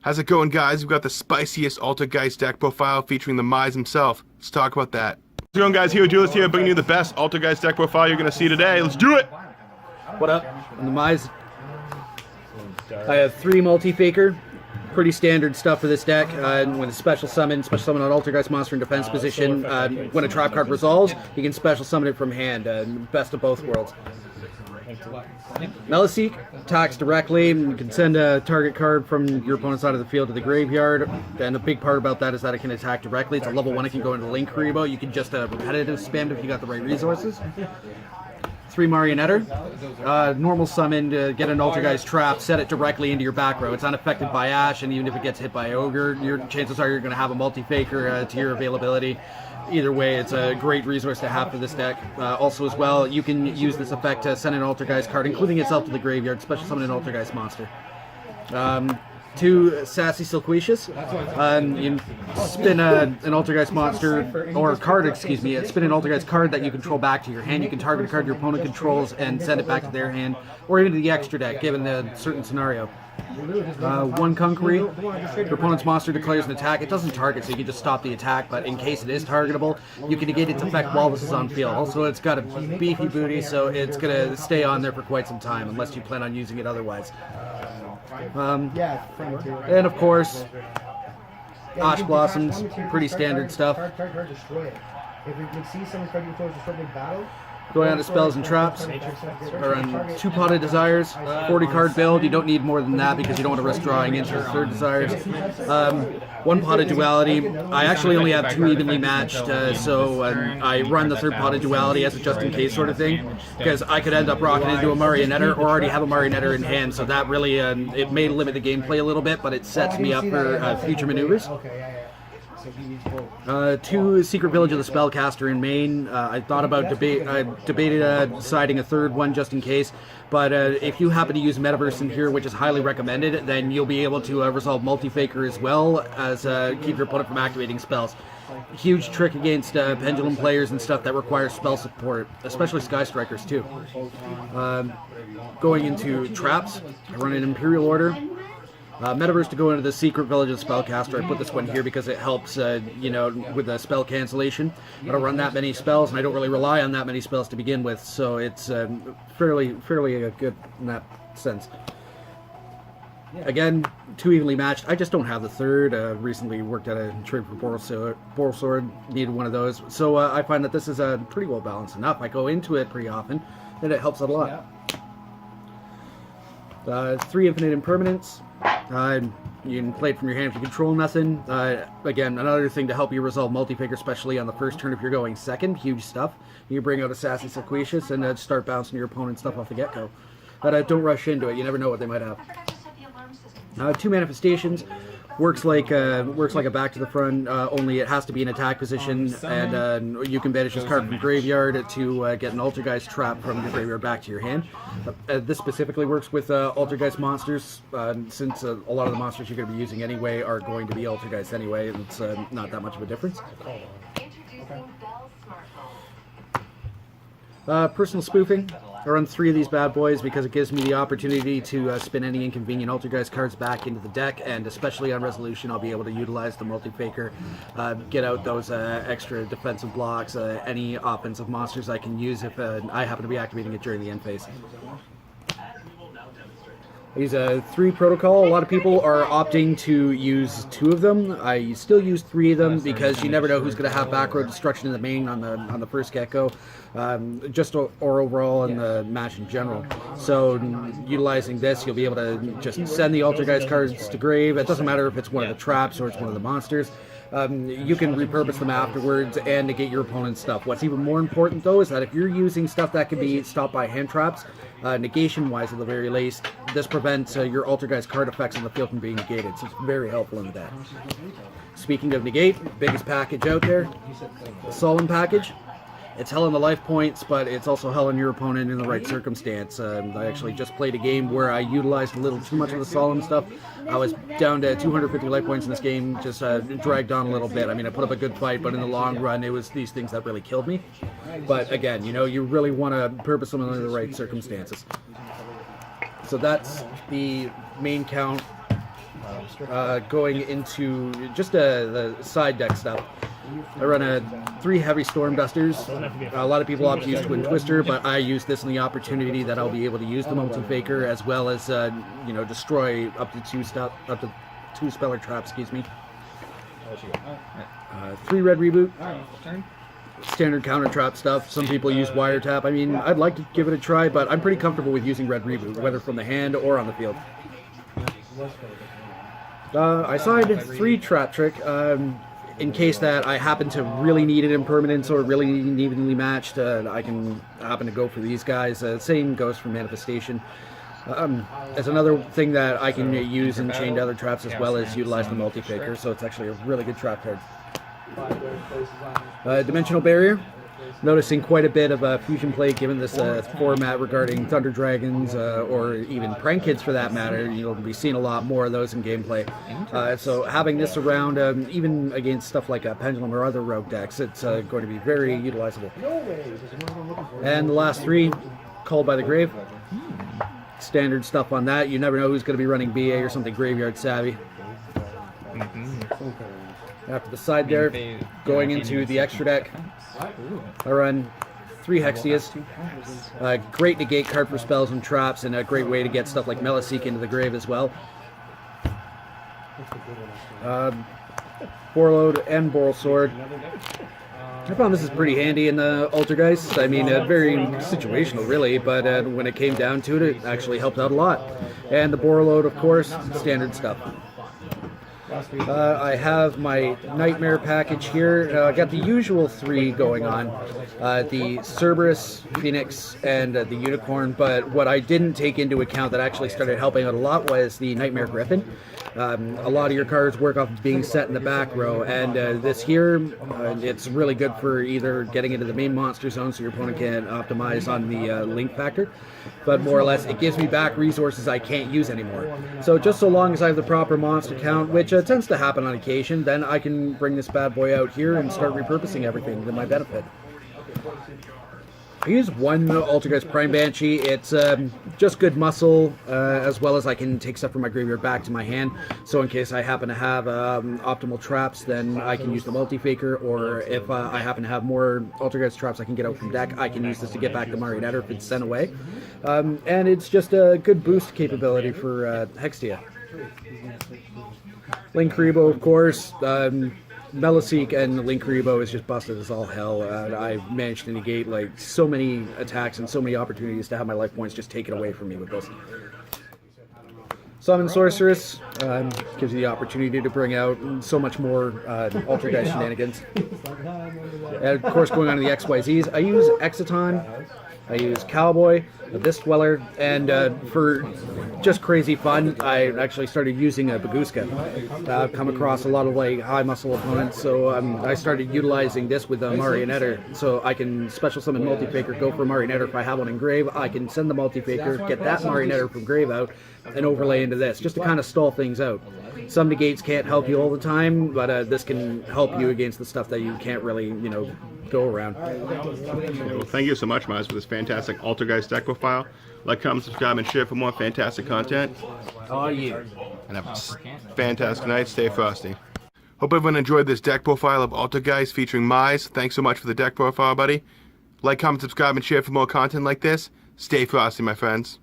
How's it going, guys? We've got the spiciest ALTERGEIST deck profile featuring the Mise himself. Let's talk about that. How's it going, guys? Here with Duelist here, bringing you the best ALTERGEIST deck profile you're going to see today. Let's do it! What up? On the Mise, I have 3 multi-faker. Pretty standard stuff for this deck. When special summon an ALTERGEIST monster in defense position. When a trap card resolves, you can special summon it from hand. Best of both worlds. Mise attacks directly. You can send a target card from your opponent's side of the field to the graveyard. And a big part about that is that it can attack directly. It's a level 1, it can go into Link Karibo. You can just repetitive spam if you got the right resources. 3 Marionetter. Normal summon to get an ALTERGEIST trap, set it directly into your back row. It's unaffected by Ash, and even if it gets hit by Ogre, your chances are you're going to have a multi-faker to your availability. Either way, it's a great resource to have for this deck. Also as well, you can use this effect to send an ALTERGEIST card, including itself, to the graveyard, special summon an ALTERGEIST monster. 2 Sassy Silquacious. You spin an ALTERGEIST monster, or card, excuse me, spin an ALTERGEIST card that you control back to your hand. You can target a card your opponent controls and send it back to their hand, or even to the extra deck, given a certain scenario. 1 Conqueror. Your opponent's monster declares an attack. It doesn't target, so you can just stop the attack, but in case it is targetable, you can negate its effect while this is on field. Also, it's got a beefy booty, so it's going to stay on there for quite some time, unless you plan on using it otherwise. And of course, Ash Blossoms, pretty standard stuff. Going on to spells and traps, around 2 Potted Desires, 40 card build. You don't need more than that because you don't want to risk drawing into the 3rd Desires. 1 Potted Duality. I actually only have 2 evenly matched, so I run the 3rd Potted Duality as a just-in-case sort of thing, because I could end up rocking into a Marionetter or already have a Marionetter in hand, so that really, it may limit the gameplay a little bit, but it sets me up for future maneuvers. 2 Secret Village of the Spellcaster in main. I thought about debated siding a 3rd one just in case, but if you happen to use Metaverse in here, which is highly recommended, then you'll be able to resolve multi-faker as well as keep your opponent from activating spells. Huge trick against Pendulum players and stuff that requires spell support, especially Sky Strikers too. Going into traps, I run an Imperial Order. Metaverse to go into the Secret Village of the Spellcaster. I put this one here because it helps, you know, with the spell cancellation. I don't run that many spells, and I don't really rely on that many spells to begin with, so it's fairly good in that sense. Again, 2 evenly matched. I just don't have the 3rd. Recently worked at a trade for Boral Sword, needed one of those. So I find that this is pretty well balanced enough. I go into it pretty often, and it helps out a lot. 3 Infinite Impermanents. You can play it from your hand if you control nothing. Again, another thing to help you resolve multi-faker, especially on the first turn if you're going second. Huge stuff. You bring out a Sassy Silquacious and start bouncing your opponent's stuff off the get-go. But don't rush into it. You never know what they might have. 2 Manifestations. Works like a back to the front, only it has to be in attack position, and you can banish this card from graveyard to get an ALTERGEIST trap from your graveyard back to your hand. This specifically works with ALTERGEIST monsters, since a lot of the monsters you're going to be using anyway are going to be ALTERGEIST anyway. It's not that much of a difference. Personal Spoofing. I run 3 of these bad boys because it gives me the opportunity to spin any inconvenient ALTERGEIST cards back into the deck, and especially on resolution I'll be able to utilize the multi-faker, get out those extra defensive blocks, any offensive monsters I can use if I happen to be activating it during the end phase. I use 3 Protocol. A lot of people are opting to use 2 of them. I still use 3 of them because you never know who's going to have back row destruction in the main on the first get-go, or overall in the match in general. So utilizing this, you'll be able to just send the ALTERGEIST cards to grave. It doesn't matter if it's one of the traps or it's one of the monsters. You can repurpose them afterwards and negate your opponent's stuff. What's even more important, though, is that if you're using stuff that can be stopped by hand traps, negation-wise at the very least, this prevents your ALTERGEIST card effects on the field from being negated, so it's very helpful in the deck. Speaking of negate, biggest package out there, the Solemn package. It's hell on the life points, but it's also hell on your opponent in the right circumstance. I actually just played a game where I utilized a little too much of the Solemn stuff. I was down to 250 life points in this game, just dragged on a little bit. I mean, I put up a good fight, but in the long run, it was these things that really killed me. But again, you know, you really want to purpose them under the right circumstances. So that's the main count Going into just the side deck stuff, I run 3 heavy storm dusters. A lot of people opt to use Twin Twister, but I use this in the opportunity that I'll be able to use the Multi-Faker as well as destroy up to 2 speller traps. Excuse me. 3 red reboot. Standard counter trap stuff. Some people use wiretap. I mean, I'd like to give it a try, but I'm pretty comfortable with using red reboot, whether from the hand or on the field. I side 3 trap trick in case that I happen to really need it in permanence or really need evenly matched. I can happen to go for these guys. Same goes for manifestation. As another thing that I can use in chained other traps as well as utilize the Multi-Faker, so it's actually a really good trap card. Dimensional Barrier. Noticing quite a bit of fusion play given this format regarding Thunder Dragons or even Prank Kids for that matter. You'll be seeing a lot more of those in gameplay. So having this around, even against stuff like Pendulum or other rogue decks, it's going to be very utilizable. And the last 3, Called by the Grave. Standard stuff on that. You never know who's going to be running BA or something graveyard savvy. After the side there, going into the extra deck, I run 3 Hexias. Great negate card for spells and traps, and a great way to get stuff like Meliseek into the grave as well. Borload and Boral Sword. I found this is pretty handy in the Altergeist. I mean, very situational really, but when it came down to it, it actually helped out a lot. And the Borload, of course, standard stuff. I have my Nightmare package here. I got the usual 3 going on. The Cerberus, Phoenix, and the Unicorn, but what I didn't take into account that actually started helping out a lot was the Nightmare Griffin. A lot of your cards work off of being set in the back row, and this here, it's really good for either getting into the main monster zone so your opponent can optimize on the link factor, but more or less it gives me back resources I can't use anymore. So just so long as I have the proper monster count, which tends to happen on occasion, then I can bring this bad boy out here and start repurposing everything to my benefit. I use 1 Altergeist Prime Banshee. It's just good muscle, as well as I can take stuff from my graveyard back to my hand. So in case I happen to have optimal traps, then I can use the Multi-Faker, or if I happen to have more Altergeist traps I can get out from deck, I can use this to get back the Marionette if it's sent away. And it's just a good boost capability for Hextia. Linkuriboh, of course. Meliseek and Linkuriboh is just busted as all hell. I've managed to negate like so many attacks and so many opportunities to have my life points just taken away from me with this. Summon Sorceress gives you the opportunity to bring out so much more Altergeist shenanigans. And of course, going on to the XYZs, I use Exciton, I use Cowboy, Abyss Dweller, and for just crazy fun, I actually started using a Baguska. I've come across a lot of like high muscle opponents, so I started utilizing this with a Marionetter, so I can special summon Multi-Faker, go for Marionetter if I have one in grave. I can send the Multi-Faker, get that Marionetter from grave out, and overlay into this, just to kind of stall things out. Some negates can't help you all the time, but this can help you against the stuff that you can't really, go around. Well, thank you so much, Mise, for this fantastic Altergeist deck profile. Like, comment, subscribe, and share for more fantastic content. Oh yeah. And have a fantastic night. Stay frosty. Hope everyone enjoyed this deck profile of Altergeist featuring Mise. Thanks so much for the deck profile, buddy. Like, comment, subscribe, and share for more content like this. Stay frosty, my friends.